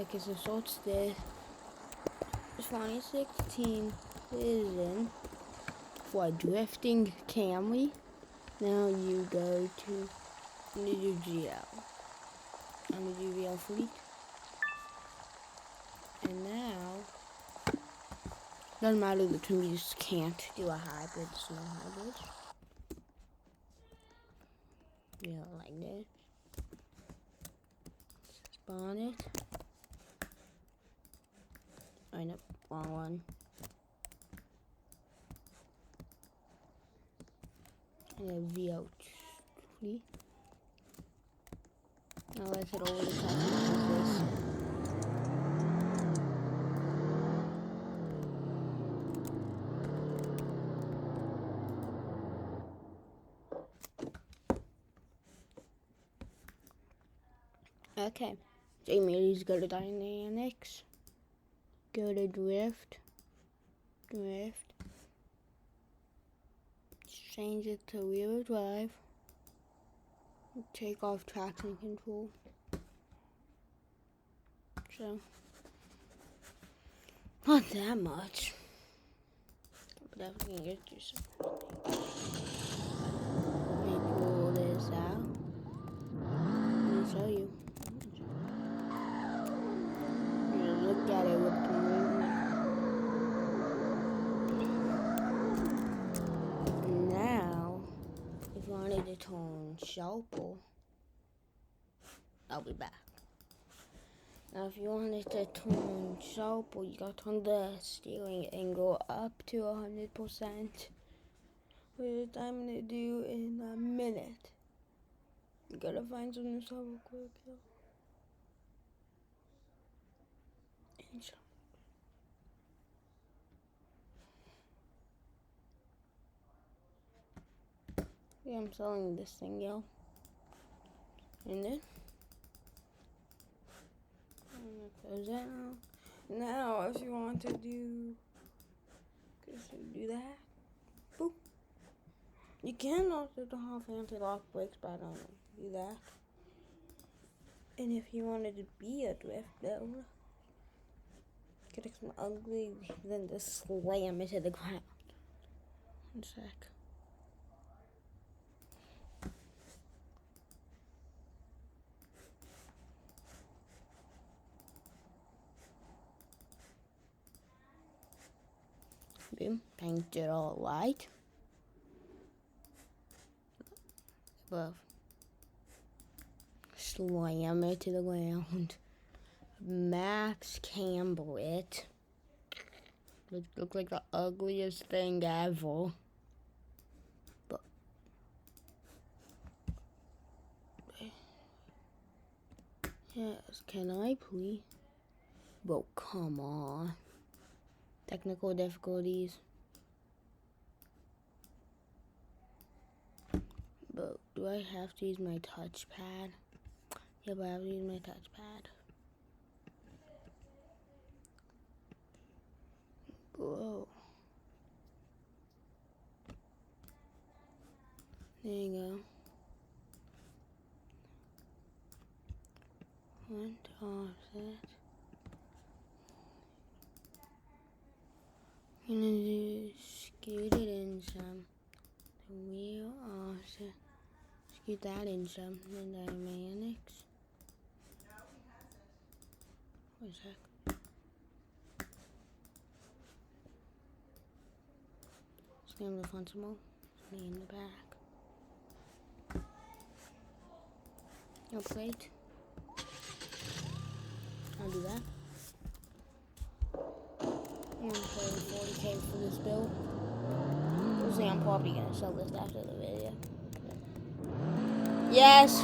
Okay, so it's the 2016 season for drifting Camry. Now you go to New Geo on the GVL fleet. And now, doesn't matter the two, you just can't do a hybrid, snow hybrid. You know, like this. Spawn it. Oh, no, wrong one. And a VO fleet. Now let's head over to Texas. Okay, so immediately go to Dynamics, go to Drift, change it to rear drive, take off traction control. So, not that much, but definitely get you some. Let me pull this out. Let me show you. Look at it with the movement. Now, if you wanted to turn sharper, I'll be back. Now, if you wanted to turn sharper, you gotta turn the steering angle up to 100%, which I'm gonna do in a minute. You gotta find something so quick. Yeah, I'm selling this thing, yo. And then close that now. Now, if you want to do that, boop. You can also have anti-lock brakes, but I don't do that. And if you wanted to be a drift, though, get some ugly, then just slam it to the ground. One sec. Boom, paint it all white. Above. Slam it to the ground. Max Camber it. It looks like the ugliest thing ever. But yes, can I please? Well, come on. Technical difficulties. But do I have to use my touchpad? Yep, I have to use my touchpad. Whoa. There you go. One offset. I'm gonna do scoot it in some. The wheel offset. Scoot that in some. Then dynamics. One sec. Slam the front some more. Slam the back. No plate. I'll do that. I'm gonna pay $40K for this build. We'll see, I'm probably gonna sell this after the video. Yes!